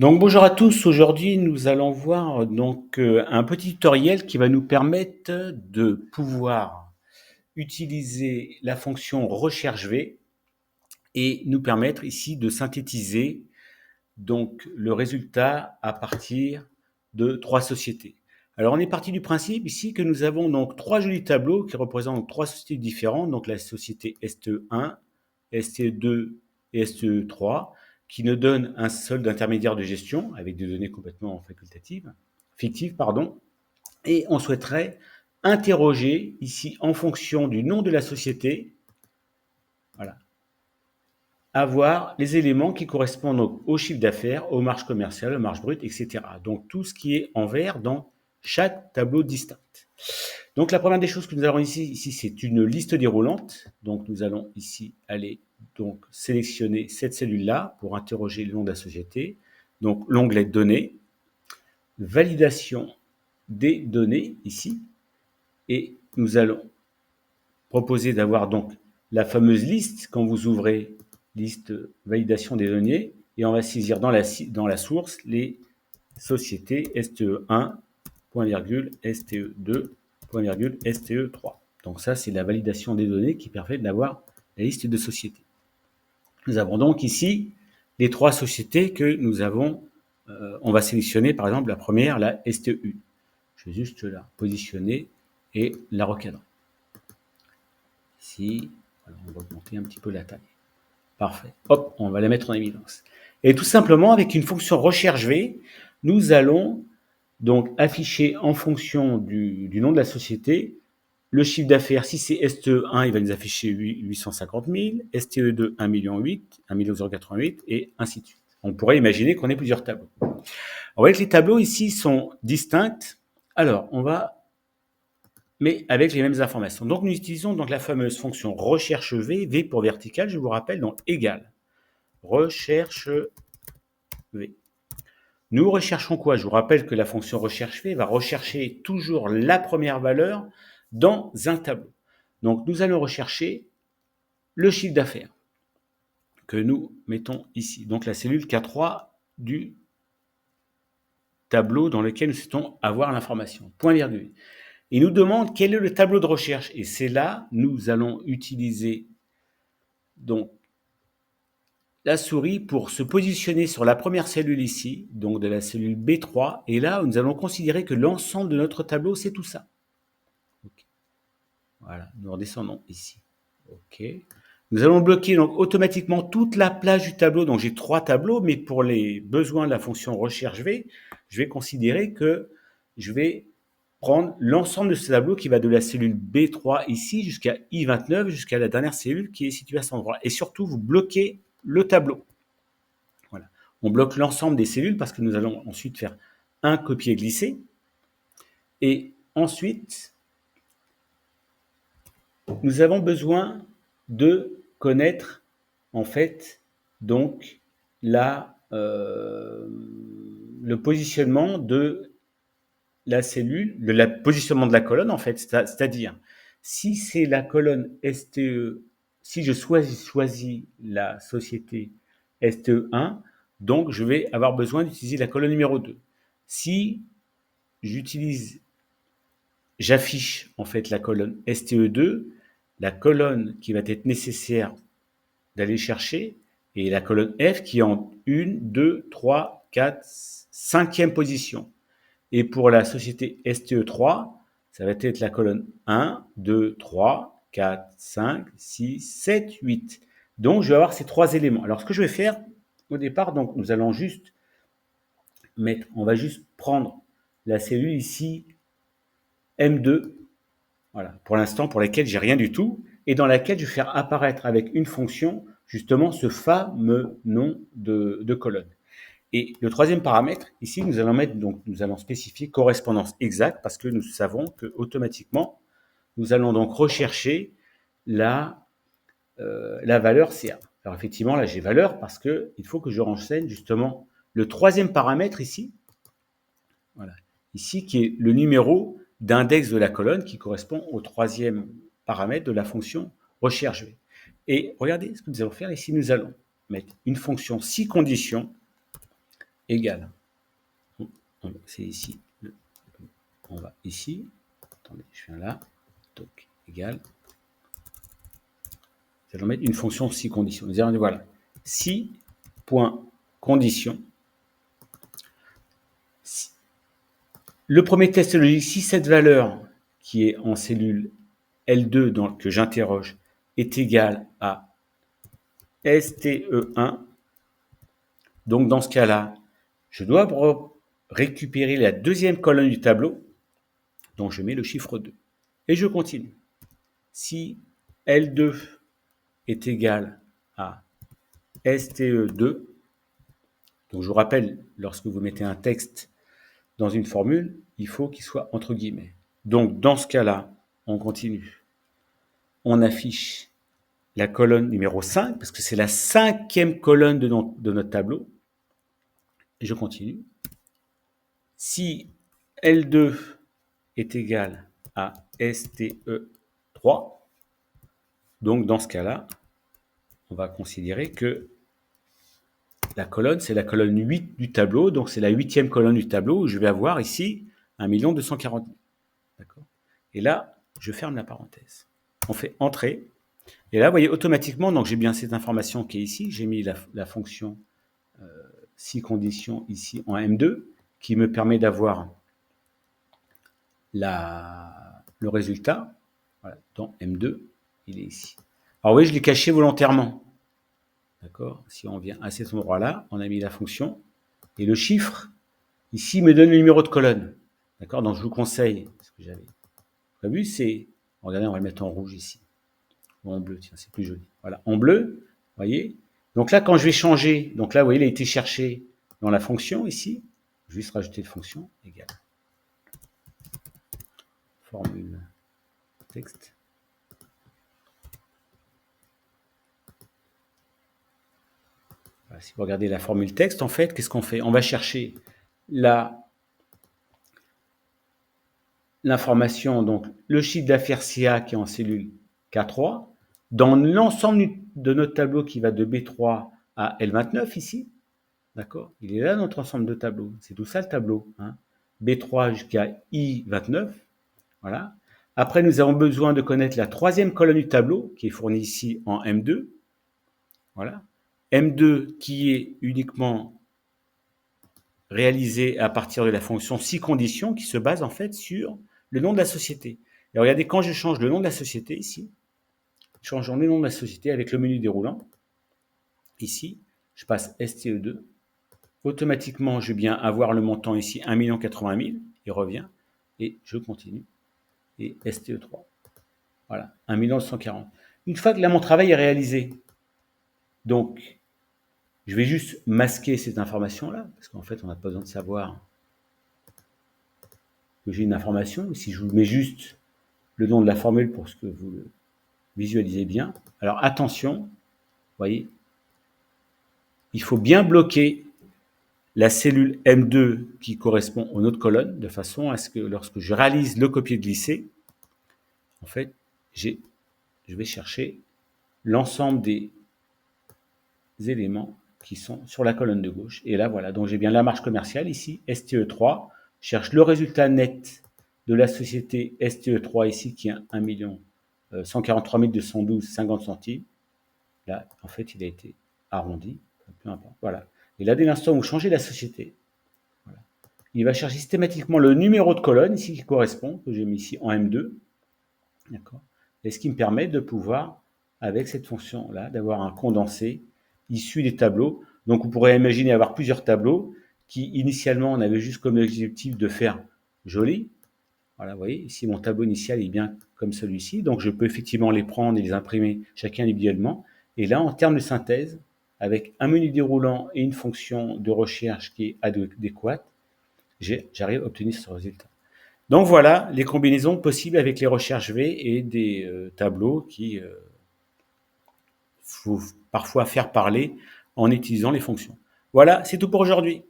Donc bonjour à tous, aujourd'hui nous allons voir un petit tutoriel qui va nous permettre de pouvoir utiliser la fonction recherche V et nous permettre ici de synthétiser donc le résultat à partir de trois sociétés. Alors on est parti du principe ici que nous avons donc trois jolis tableaux qui représentent trois sociétés différentes, donc la société STE1, STE2 et STE3, qui nous donnent un solde intermédiaire de gestion avec des données complètement fictives, et on souhaiterait interroger ici en fonction du nom de la société, voilà, avoir les éléments qui correspondent donc au chiffre d'affaires, aux marges commerciales, aux marges brutes, etc. Donc tout ce qui est en vert dans chaque tableau distinct. Donc la première des choses que nous avons ici c'est une liste déroulante. Donc nous allons ici aller donc sélectionner cette cellule-là pour interroger le nom de la société. Donc l'onglet données, validation des données ici, et nous allons proposer d'avoir donc la fameuse liste quand vous ouvrez liste validation des données, et on va saisir dans la source les sociétés STE1, point virgule, STE2, point virgule, STE3. Donc ça, c'est la validation des données qui permet d'avoir la liste de sociétés. Nous avons donc ici les trois sociétés que nous avons. On va sélectionner par exemple la première, la STU. Je vais juste la positionner et la recadrer. Ici, alors on va augmenter un petit peu la taille. Parfait. Hop, on va la mettre en évidence. Et tout simplement, avec une fonction recherche V, nous allons donc afficher en fonction du nom de la société le chiffre d'affaires. Si c'est STE1, il va nous afficher 850 000, STE2, 1 million 8, 1 088, et ainsi de suite. On pourrait imaginer qu'on ait plusieurs tableaux. On voit que les tableaux ici sont distincts. Alors, on va mais avec les mêmes informations. Donc, nous utilisons donc la fameuse fonction recherche V, V pour vertical, je vous rappelle, donc égal. Recherche V. Nous recherchons quoi? Je vous rappelle que la fonction recherche V va rechercher toujours la première valeur dans un tableau. Donc, nous allons rechercher le chiffre d'affaires que nous mettons ici. Donc, la cellule K3 du tableau dans lequel nous souhaitons avoir l'information. Point virgule. Il nous demande quel est le tableau de recherche. Et c'est là, nous allons utiliser donc la souris pour se positionner sur la première cellule ici, donc de la cellule B3. Et là, nous allons considérer que l'ensemble de notre tableau, c'est tout ça. Okay. Voilà, nous redescendons ici. OK. Nous allons bloquer donc automatiquement toute la plage du tableau. Donc j'ai trois tableaux, mais pour les besoins de la fonction recherche V, je vais considérer que je vais prendre l'ensemble de ce tableau qui va de la cellule B3 ici jusqu'à I29, jusqu'à la dernière cellule qui est située à cet endroit. Et surtout, vous bloquez le tableau. Voilà. On bloque l'ensemble des cellules parce que nous allons ensuite faire un copier-glisser. Et ensuite, nous avons besoin de connaître en fait donc le positionnement de la cellule, le positionnement de la colonne en fait, c'est-à-dire si c'est la colonne STE, si je choisis la société STE1, donc je vais avoir besoin d'utiliser la colonne numéro 2. Si j'affiche en fait la colonne STE2, la colonne qui va être nécessaire d'aller chercher est la colonne F qui est en 1, 2, 3, 4, 5e position. Et pour la société STE3, ça va être la colonne 1, 2, 3, 4, 5, 6, 7, 8. Donc, je vais avoir ces trois éléments. Alors, ce que je vais faire au départ, donc, nous allons juste on va juste prendre la cellule ici, M2, voilà, pour l'instant, pour laquelle j'ai rien du tout, et dans laquelle je vais faire apparaître avec une fonction, justement, ce fameux nom de colonne. Et le troisième paramètre, ici, nous allons spécifier correspondance exacte parce que nous savons que automatiquement, nous allons donc rechercher la valeur CA. Alors effectivement, là, j'ai valeur parce qu'il faut que je renseigne justement le troisième paramètre ici, voilà, ici qui est le numéro d'index de la colonne qui correspond au troisième paramètre de la fonction recherche V. Et regardez ce que nous allons faire ici, nous allons mettre une fonction si conditions. égale. C'est ici. On va ici. Attendez, je viens là. Donc, égale. Nous allons mettre une fonction si condition. Nous allons dire, voilà. Si point condition. Si. Le premier test logique, si cette valeur qui est en cellule L2 que j'interroge est égale à STE1, donc dans ce cas-là, je dois récupérer la deuxième colonne du tableau, donc je mets le chiffre 2. Et je continue. Si L2 est égal à STE2, donc je vous rappelle, lorsque vous mettez un texte dans une formule, il faut qu'il soit entre guillemets. Donc dans ce cas-là, on continue. On affiche la colonne numéro 5, parce que c'est la 5e colonne de notre tableau. Et je continue. Si L2 est égal à STE3, donc dans ce cas-là, on va considérer que la colonne, c'est la colonne 8 du tableau, donc c'est la 8e colonne du tableau où je vais avoir ici 1 240 000. D'accord ? Et là, je ferme la parenthèse. On fait entrer. Et là, vous voyez, automatiquement, donc j'ai bien cette information qui est ici. J'ai mis la fonction si condition ici en M2 qui me permet d'avoir le résultat. Voilà, dans M2, il est ici. Alors oui, je l'ai caché volontairement. D'accord ? Si on vient à cet endroit-là, on a mis la fonction. Et le chiffre, ici, me donne le numéro de colonne. D'accord ? Donc je vous conseille, ce que j'avais prévu, c'est, regardez, on va le mettre en rouge ici. Ou en bleu, tiens, c'est plus joli. Voilà, en bleu, vous voyez. Donc là, quand je vais changer, donc là, vous voyez, il a été cherché dans la fonction ici. Je vais juste rajouter une fonction égale. Formule texte. Voilà, si vous regardez la formule texte, en fait, qu'est-ce qu'on fait? On va chercher l'information, donc le chiffre d'affaires CA qui est en cellule K3, dans l'ensemble de notre tableau qui va de B3 à L29 ici. D'accord? Il est là notre ensemble de tableaux. C'est tout ça le tableau. Hein. B3 jusqu'à I29. Voilà. Après, nous avons besoin de connaître la troisième colonne du tableau qui est fournie ici en M2. Voilà. M2 qui est uniquement réalisé à partir de la fonction si condition qui se base en fait sur le nom de la société. Et regardez, quand je change le nom de la société ici, changeons le nom de la société avec le menu déroulant. Ici, je passe STE2. Automatiquement, je vais bien avoir le montant ici 1 080 000. Il revient. Et je continue. Et STE3. Voilà, 1 140 000. Une fois que là, mon travail est réalisé, donc, je vais juste masquer cette information-là, parce qu'en fait, on n'a pas besoin de savoir que j'ai une information. Si je vous mets juste le nom de la formule pour ce que vous le visualisez bien. Alors, attention, vous voyez, il faut bien bloquer la cellule M2 qui correspond aux autres colonnes, de façon à ce que lorsque je réalise le copier-glisser, en fait, je vais chercher l'ensemble des éléments qui sont sur la colonne de gauche. Et là, voilà, donc j'ai bien la marge commerciale ici, STE3, je cherche le résultat net de la société STE3 ici, qui est 1 143 212 50 centimes. Là, en fait, il a été arrondi, peu importe, voilà. Et là, dès l'instant où vous changez la société, voilà, il va chercher systématiquement le numéro de colonne ici qui correspond, que j'ai mis ici en M2, d'accord. Et ce qui me permet de pouvoir, avec cette fonction-là, d'avoir un condensé issu des tableaux. Donc, on pourrait imaginer avoir plusieurs tableaux qui, initialement, on avait juste comme objectif de faire joli. Voilà, vous voyez, ici, mon tableau initial est bien comme celui-ci. Donc, je peux effectivement les prendre et les imprimer chacun individuellement. Et là, en termes de synthèse, avec un menu déroulant et une fonction de recherche qui est adéquate, j'arrive à obtenir ce résultat. Donc, voilà les combinaisons possibles avec les recherches V et des tableaux qui faut parfois faire parler en utilisant les fonctions. Voilà, c'est tout pour aujourd'hui.